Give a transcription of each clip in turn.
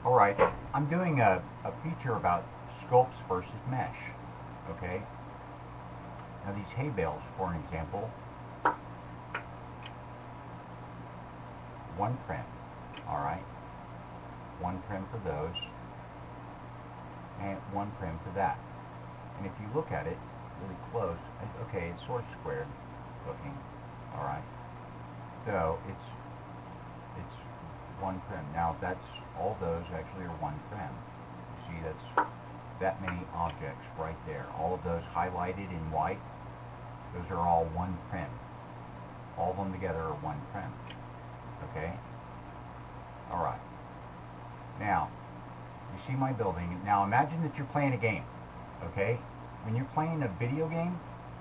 Alright, I'm doing a feature about sculpts versus mesh. Okay? Now these hay bales, for an example, one prim. Alright? One prim for those, and one prim for that. And if you look at it really close, okay, it's sort of squared looking. Alright? So it's one prim. Now that's all those actually are one prim. You see that's that many objects right there. All of those highlighted in white, those are all one prim. All of them together are one prim. Okay? Alright. Now, you see my building. Now imagine that you're playing a game. Okay? When you're playing a video game,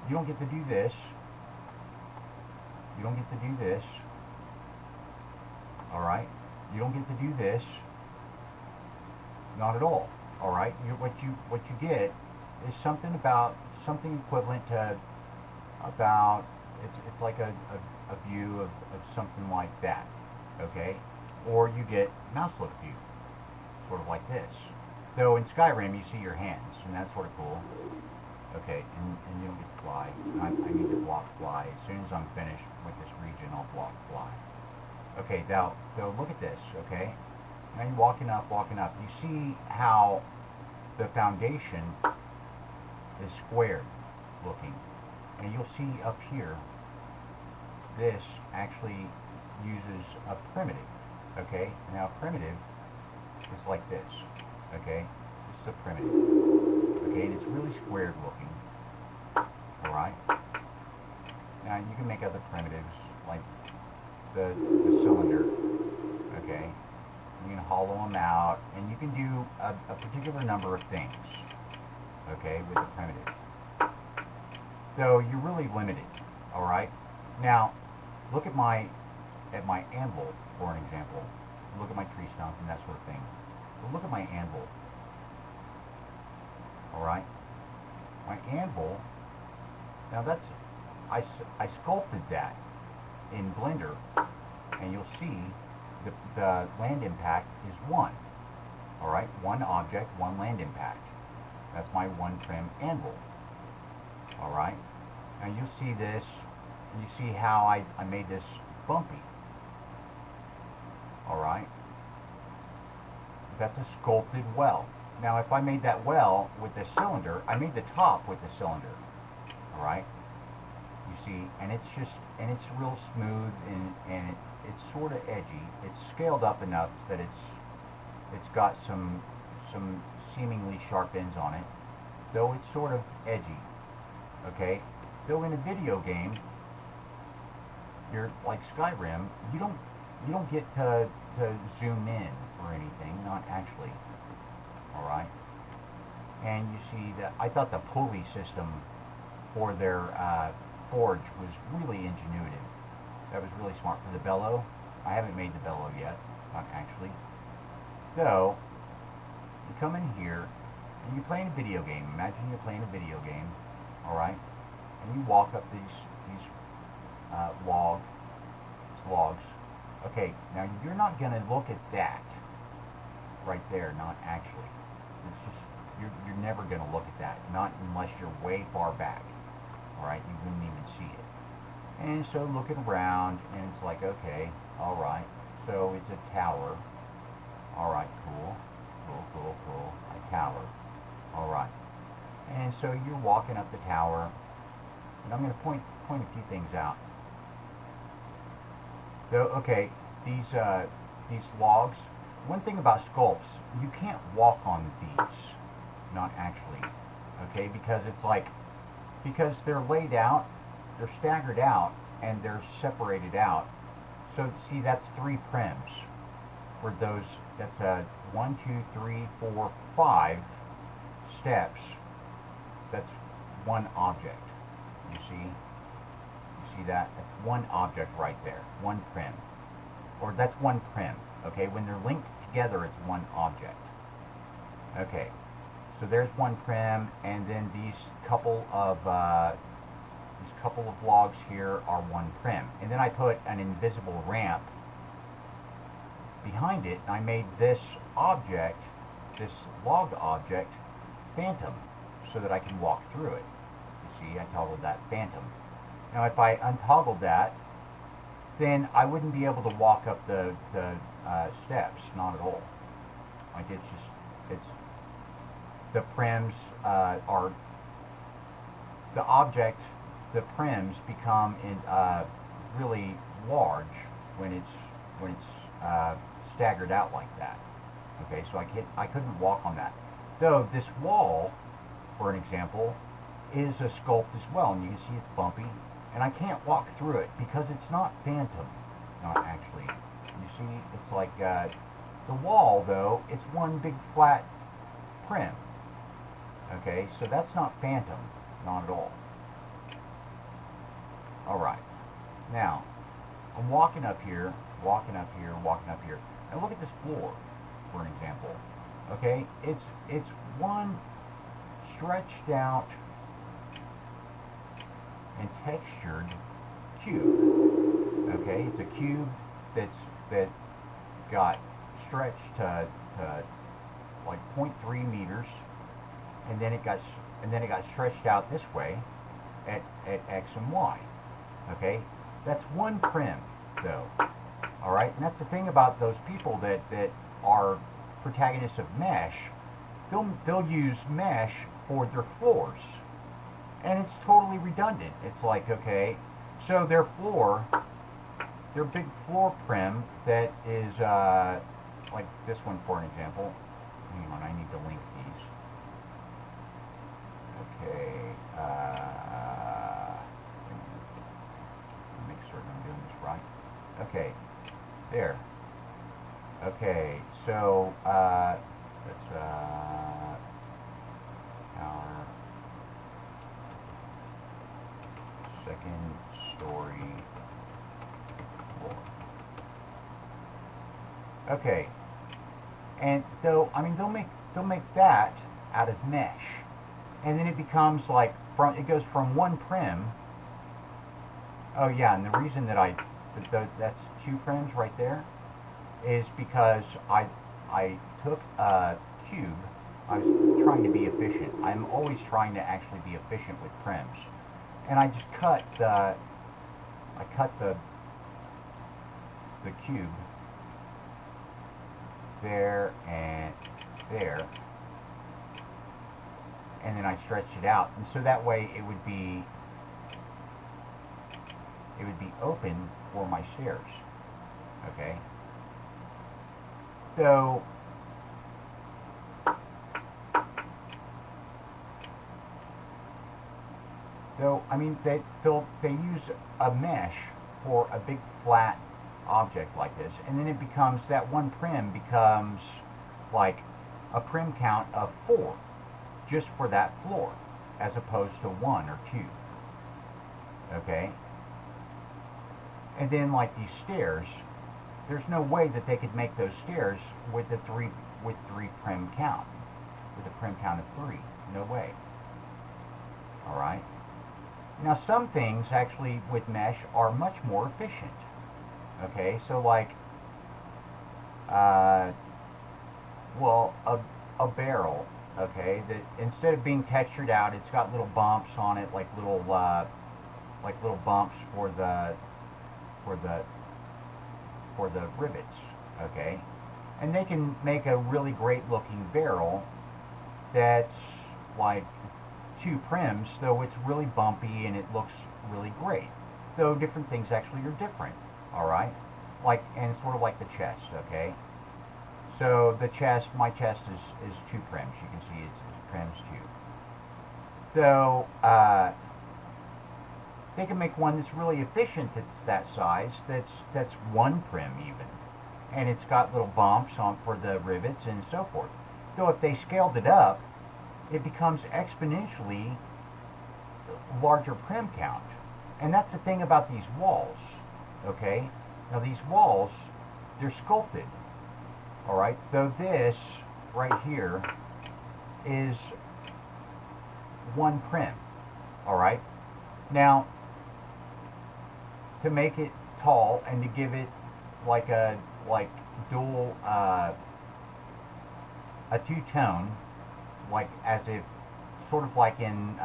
you don't get to do this. You don't get to do this. Alright? You don't get to do this. Not at all. Alright? What you get is something equivalent to about it's like a view of something like that. Okay? Or you get mouse look view. Sort of like this. Though in Skyrim you see your hands, and that's sort of cool. Okay, and you don't get to fly. I need to block fly. As soon as I'm finished with this region, I'll block fly. Okay, now look at this, okay? Now you're walking up. You see how the foundation is squared looking. And you'll see up here, this actually uses a primitive, okay? Now primitive is like this, okay? This is a primitive, okay? And it's really squared looking, alright? Now you can make other primitives, like the cylinder, okay? You can hollow them out, and you can do a particular number of things, okay, with the primitive. So you're really limited, alright? Now, look at my anvil, for an example. Look at my tree stump and that sort of thing. But look at my anvil, alright? My anvil, now that's, I sculpted that in Blender, and you'll see the land impact is 1. Alright, one object, one land impact. That's my one prim anvil. Alright, now you see this, you see how I made this bumpy. Alright, that's a sculpted well. Now if I made that well with the cylinder, I made the top with the cylinder. Alright, you see, and it's real smooth, and it's sort of edgy. It's scaled up enough that it's got some seemingly sharp ends on it, though it's sort of edgy. Okay, though in a video game, you're like Skyrim, you don't get to zoom in or anything, not actually. All right, and you see that I thought the pulley system for their forge was really ingenuitive. That was really smart. For the bellow, I haven't made the bellow yet, not actually. So, you come in here, and you're playing a video game. Imagine you're playing a video game, alright? And you walk up these logs. Okay, now you're not going to look at that right there, not actually. It's just, you're never going to look at that, not unless you're way far back. Alright, you wouldn't even see it. And so looking around, and it's like, okay, alright, so it's a tower. Alright, cool. A tower. Alright. And so you're walking up the tower, and I'm going to point a few things out. So, okay, these logs, one thing about sculpts, you can't walk on these, not actually, okay, because it's like, because they're laid out, they're staggered out, and they're separated out. So see, that's 3 prims for those. That's a 1, 2, 3, 4, 5 steps. That's one object. You see that? That's one object right there. One prim, or that's one prim. Okay, when they're linked together, it's one object. Okay, so there's one prim, and then these couple of logs here are one prim. And then I put an invisible ramp behind it, and I made this object, this log object, phantom, so that I can walk through it. You see, I toggled that phantom. Now if I untoggled that, then I wouldn't be able to walk up the steps, not at all. Like it's, the prims are, the object, the prims become really large when it's staggered out like that. Okay, so I couldn't walk on that. Though this wall, for an example, is a sculpt as well, and you can see it's bumpy, and I can't walk through it because it's not phantom. Not actually. You see, it's like the wall, though, it's one big flat prim. Okay, so that's not phantom, not at all. Alright, now, I'm walking up here, walking up here, walking up here. Now look at this floor, for an example. Okay, it's one stretched out and textured cube. Okay, it's a cube that got stretched to like 0.3 meters, and then it got stretched out this way at x and y. Okay, that's one prim though. All right, and that's the thing about those people that are protagonists of mesh. They'll use mesh for their floors, and it's totally redundant. It's like, okay, so their floor, their big floor prim that is like this one, for an example. Hang on, I need to link these. Okay, make certain I'm doing this right. Okay, there. Okay, so that's our second story floor. Okay, and though I mean they'll make that out of mesh, and then it becomes like it goes from one prim. Oh yeah, and the reason that that's two prims right there is because I took a cube. I was trying to be efficient. I'm always trying to actually be efficient with prims, and I just cut the cube there and there, and then I stretched it out, and so that way it would be open for my stairs. Okay, so I mean they use a mesh for a big flat object like this, and then it becomes, that one prim becomes like a prim count of 4 just for that floor, as opposed to 1 or 2. Okay, and then like these stairs, there's no way that they could make those stairs with the three prim count, with a prim count of 3. No way. All right. Now some things actually with mesh are much more efficient. Okay, so like, well, a barrel. Okay, that instead of being textured out, it's got little bumps on it, like little bumps for the rivets. Okay, and they can make a really great looking barrel that's like 2 prims, though it's really bumpy and it looks really great. Though different things actually are different. All right, like, and sort of like the chest. Okay, so the chest, my chest is 2 prims. You can see it's prims 2. So they can make one that's really efficient, that's that size, that's 1 prim even, and it's got little bumps on for the rivets and so forth. Though if they scaled it up, it becomes exponentially larger prim count. And that's the thing about these walls. Okay, now these walls, they're sculpted. All right, though this right here is 1 prim. All right, now to make it tall and to give it like dual, a two-tone, like as if, sort of like in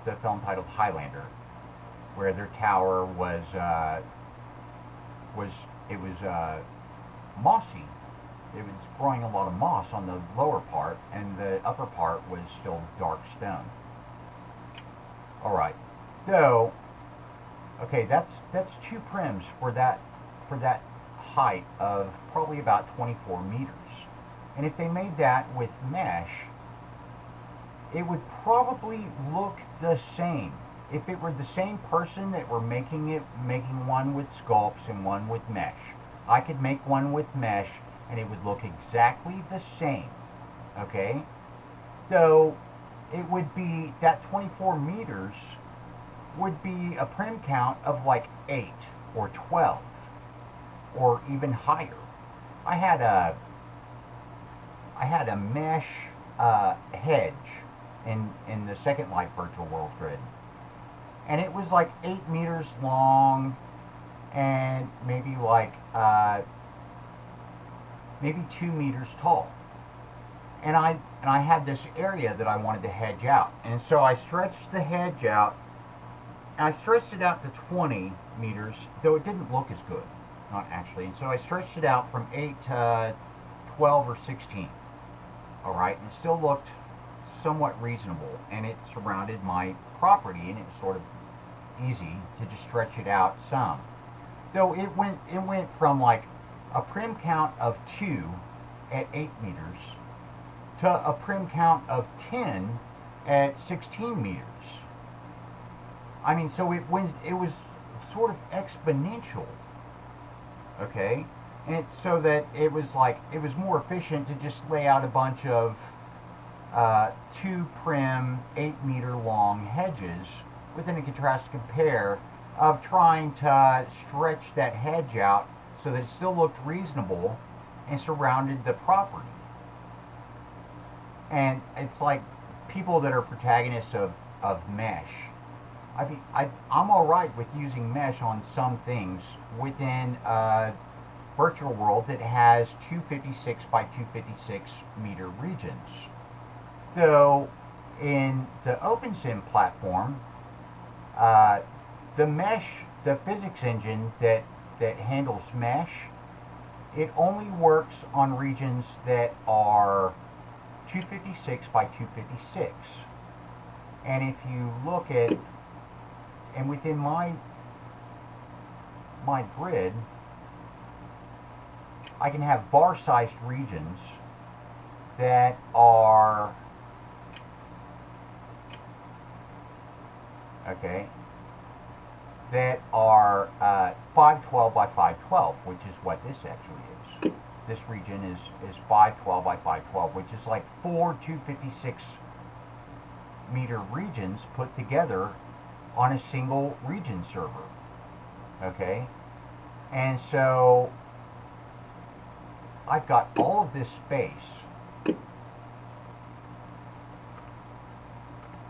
the film titled Highlander, where their tower was mossy. It was growing a lot of moss on the lower part, and the upper part was still dark stone. All right, so okay, that's two prims for that height of probably about 24 meters. And if they made that with mesh, it would probably look the same. If it were the same person that were making one with sculpts and one with mesh, I could make one with mesh and it would look exactly the same. Okay? So it would be that 24 meters would be a prim count of like 8 or 12 or even higher. I had a mesh hedge in the Second Life virtual world grid, and it was like 8 meters long and maybe like maybe 2 meters tall. And I had this area that I wanted to hedge out, and so I stretched the hedge out. And I stretched it out to 20 meters, though it didn't look as good, not actually. And so I stretched it out from 8 to 12 or 16. All right, and it still looked somewhat reasonable, and it surrounded my property, and it was sort of easy to just stretch it out some. Though it went from like a prim count of 2 at 8 meters to a prim count of 10 at 16 meters. I mean, so it was sort of exponential, okay? And so that it was like, it was more efficient to just lay out a bunch of 2 prim 8 meter long hedges within a contrastive pair of trying to stretch that hedge out so that it still looked reasonable and surrounded the property. And it's like people that are protagonists of mesh. I'm all right with using mesh on some things within a virtual world that has 256 by 256 meter regions. So in the OpenSim platform, the physics engine that handles mesh, it only works on regions that are 256 by 256. And if you look at, and within my grid, I can have bar-sized regions that are, okay, that are 512 by 512, which is what this actually is. This region is 512 by 512, which is like 4 256 meter regions put together on a single region server. Okay? And so I've got all of this space.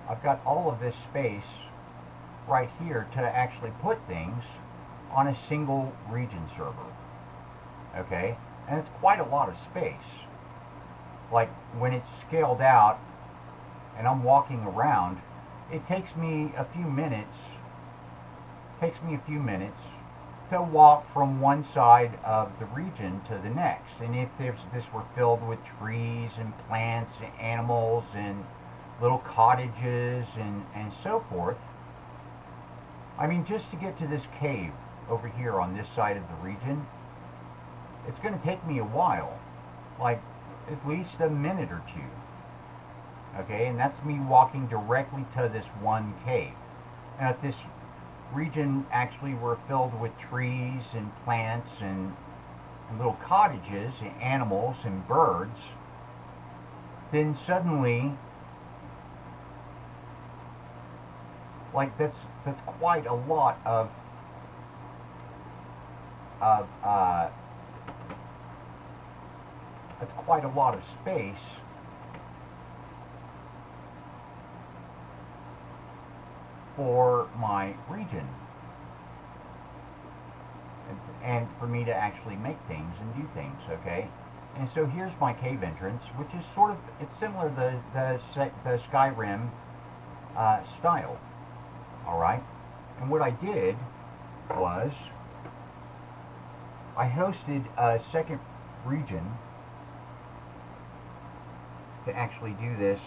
I've got all of this space right here to actually put things on a single region server. Okay? And it's quite a lot of space. Like when it's scaled out and I'm walking around, it takes me a few minutes to walk from one side of the region to the next. And if this were filled with trees and plants and animals and little cottages and so forth, I mean, just to get to this cave over here on this side of the region, it's going to take me a while, like at least a minute or two. Okay, and that's me walking directly to this one cave. Now, if this region actually were filled with trees and plants and little cottages and animals and birds, then suddenly, like that's quite a lot of that's quite a lot of space for my region. and for me to actually make things and do things, okay? And so here's my cave entrance, which is sort of, it's similar to the Skyrim style, all right? And what I did was I hosted a second region to actually do this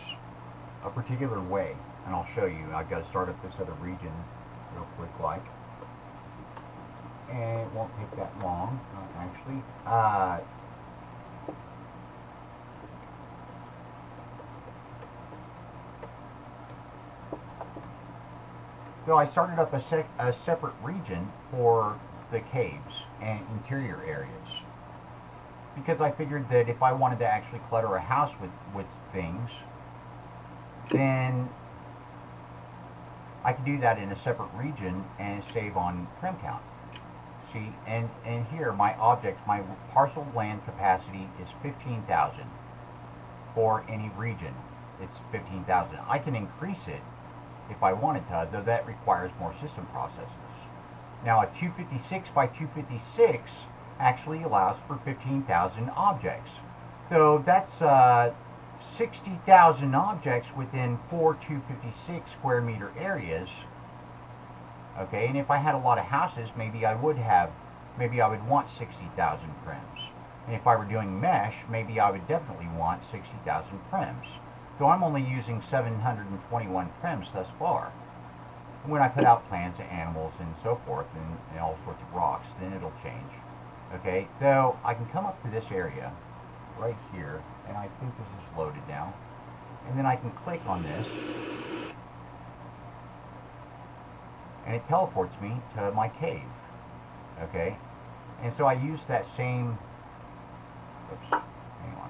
a particular way, and I'll show you. I've got to start up this other region real quick, like, and it won't take that long, actually. So I started up a separate region for the caves and interior areas, because I figured that if I wanted to actually clutter a house with things, then I could do that in a separate region and save on trim count. See, and here my objects, my parcel land capacity is 15,000 for any region. It's 15,000. I can increase it if I wanted to, though that requires more system processes. Now a 256 by 256 actually allows for 15,000 objects. So that's 60,000 objects within 4 256 square meter areas. Okay, and if I had a lot of houses, maybe I would want 60,000 prims. And if I were doing mesh, maybe I would definitely want 60,000 prims. So I'm only using 721 prims thus far. When I put out plants and animals and so forth, and all sorts of rocks, then it'll change. Okay, so I can come up to this area right here, and I think this is loaded now. And then I can click on this, and it teleports me to my cave. Okay, and so I use that same, oops, hang on.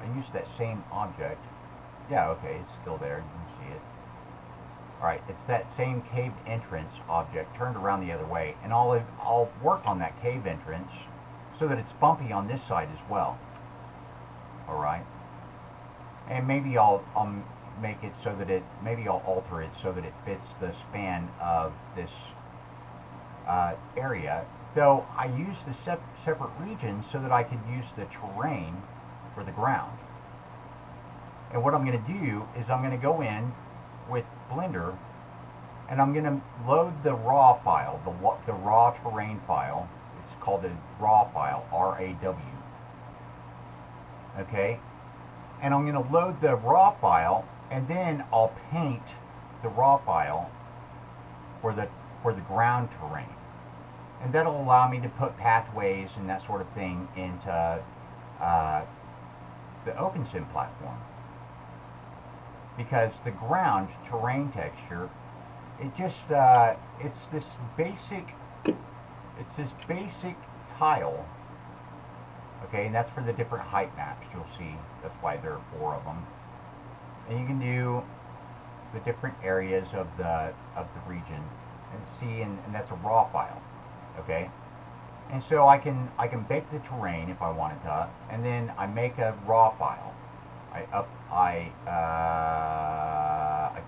I use that same object. Yeah, okay, it's still there, you can see it. Alright, it's that same cave entrance object turned around the other way, and I'll work on that cave entrance so that it's bumpy on this side as well. Alright, and maybe I'll make it so that maybe I'll alter it so that it fits the span of this area, though I use the separate regions so that I could use the terrain for the ground. And what I'm going to do is I'm going to go in with Blender, and I'm going to load the raw file, the raw terrain file. It's called a raw file, R-A-W. Okay, and I'm going to load the raw file, and then I'll paint the raw file for the ground terrain, and that'll allow me to put pathways and that sort of thing into the OpenSim platform. Because the ground terrain texture, it just it's this basic tile. Okay, and that's for the different height maps. You'll see that's why there are 4 of them. And you can do the different areas of the region and see, and that's a raw file. Okay, and so I can bake the terrain if I wanted to, and then I make a raw file. I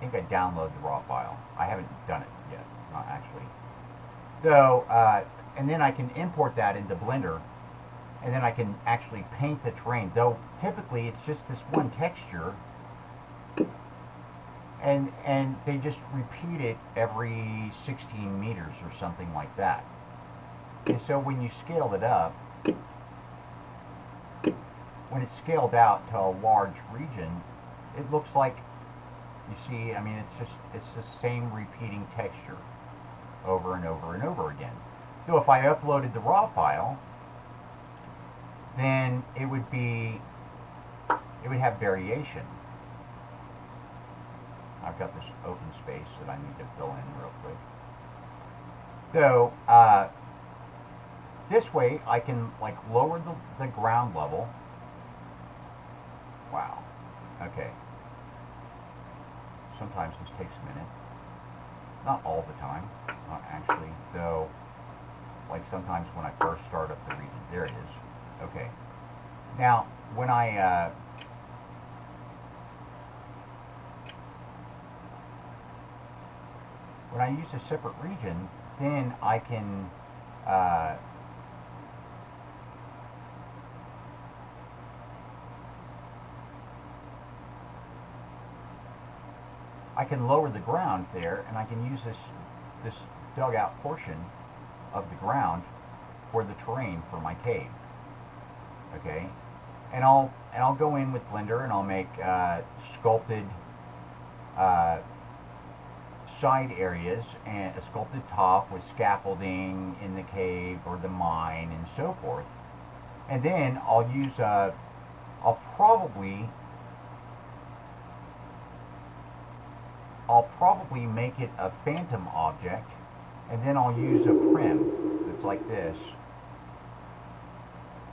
think I download the raw file. I haven't done it yet, not actually. So, and then I can import that into Blender, and then I can actually paint the terrain. Though typically it's just this one texture, and they just repeat it every 16 meters or something like that. And so when you scale it up, when it's scaled out to a large region, it looks like, you see, I mean, it's the same repeating texture over and over and over again. So if I uploaded the raw file, then it would have variation. I've got this open space that I need to fill in real quick. So this way I can like lower the ground level. Wow. Okay. Sometimes this takes a minute. Not all the time, not actually, though, like sometimes when I first start up the region. There it is. Okay. Now, when I use a separate region, then I can uh, I can lower the ground there, and I can use this dugout portion of the ground for the terrain for my cave. Okay, and I'll go in with Blender and I'll make sculpted uh, side areas and a sculpted top with scaffolding in the cave or the mine and so forth. And then I'll probably make it a phantom object, and then I'll use a prim that's like this,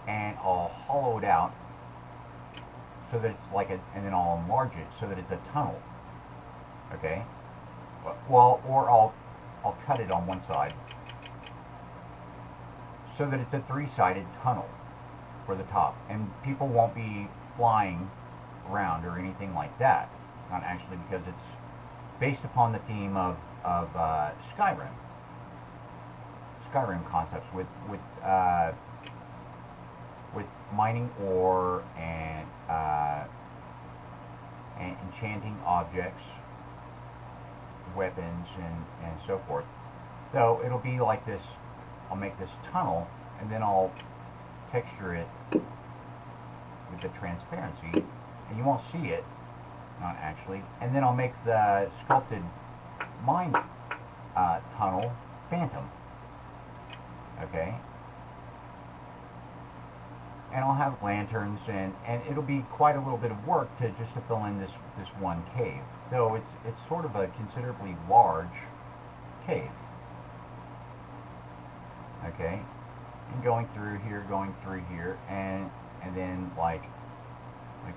and I'll hollow it out so that it's like and then I'll enlarge it so that it's a tunnel. Okay. Well, or I'll cut it on one side so that it's a three-sided tunnel for the top, and people won't be flying around or anything like that. Not actually, because it's based upon the theme of Skyrim concepts with mining ore and enchanting objects, weapons, and so forth. So it'll be like this. I'll make this tunnel, and then I'll texture it with the transparency, and you won't see it, not actually. And then I'll make the sculpted mine tunnel phantom. Okay. And I'll have lanterns, and it'll be quite a little bit of work to fill in this one cave. Though it's sort of a considerably large cave. Okay, and going through here, and then like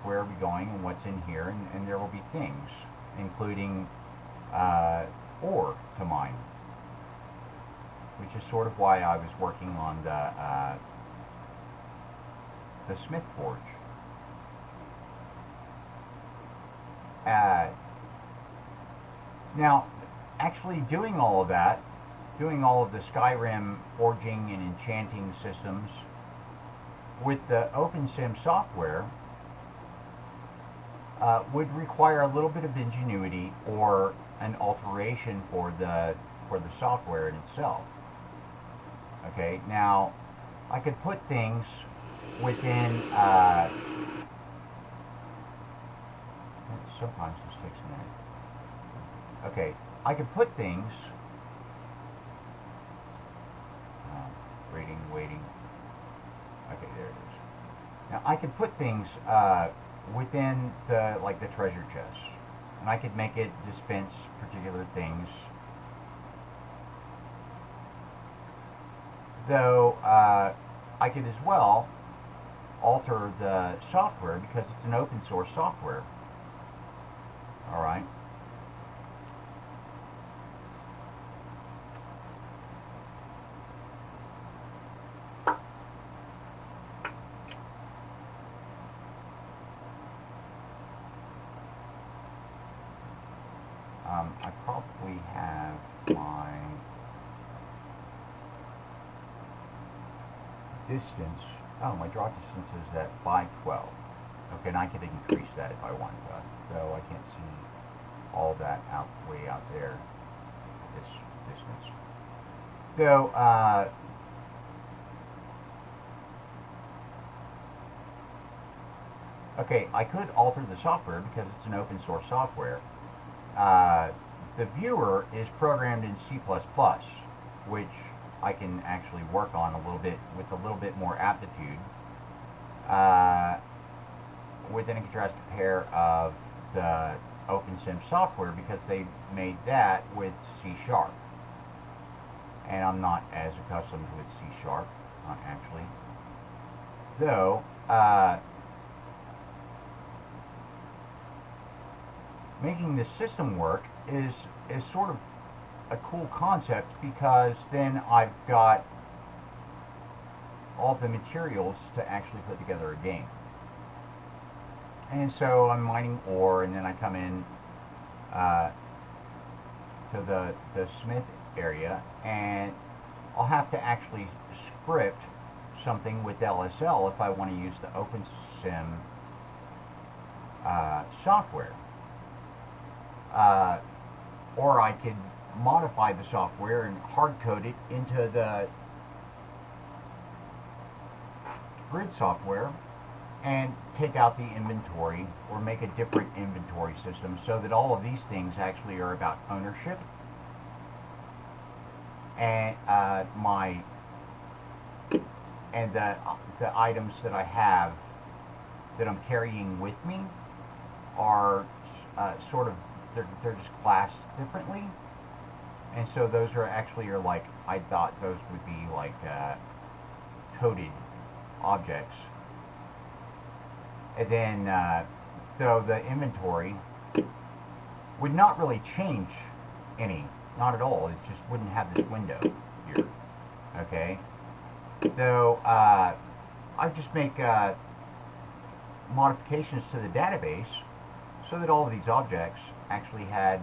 where are we going and what's in here, and there will be things, including ore to mine, which is sort of why I was working on the Smith Forge. Now, actually doing all of that, doing all of the Skyrim forging and enchanting systems with the OpenSim software would require a little bit of ingenuity or an alteration for the software in itself. Okay, now I could put things within. Sometimes this takes a minute. Okay, I could put things. Waiting. Okay, there it is. Now I could put things within the treasure chest, and I could make it dispense particular things. Though I could as well alter the software because it's an open source software. All right. I probably have my distance. Oh, my draw distance is at 512. Okay, and I could increase that if I want to. Though I can't see all that way out there. This distance. Though, okay, I could alter the software because it's an open source software. The viewer is programmed in C++, which I can actually work on a little bit with a little bit more aptitude. With an contrasted pair of the OpenSim software because they made that with C#. And I'm not as accustomed with C#, not actually. Though, making the system work is sort of a cool concept because then I've got all the materials to actually put together a game. And so I'm mining ore, and then I come in to the Smith area, and I'll have to actually script something with LSL if I want to use the OpenSim software. Or I could modify the software and hard code it into the grid software and take out the inventory or make a different inventory system so that all of these things actually are about ownership and the items that I have that I'm carrying with me are sort of they're just classed differently, and so those are actually like I thought those would be like coded objects. And then though the inventory would not really change any, not at all. It just wouldn't have this window here. Okay, though I just make modifications to the database so that all of these objects actually had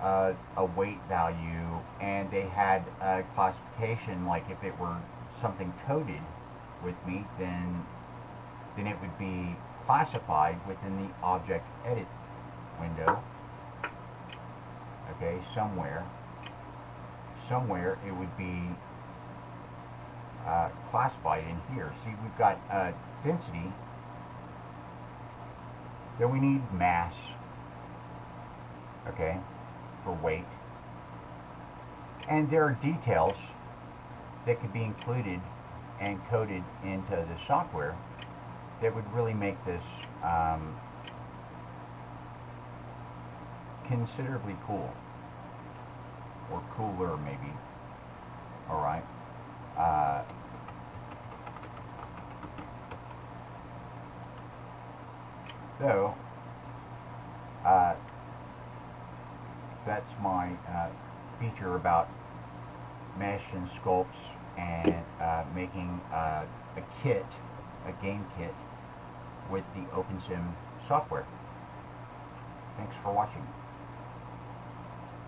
a weight value, and they had a classification. Like if it were something coded with me, then it would be classified within the object edit window. Okay, somewhere it would be classified in here. See, we've got density. Then we need mass, okay, for weight. And there are details that could be included and coded into the software that would really make this considerably cool, or cooler maybe. All right. So that's my feature about mesh and sculpts and making a kit, a game kit with the OpenSim software. Thanks for watching.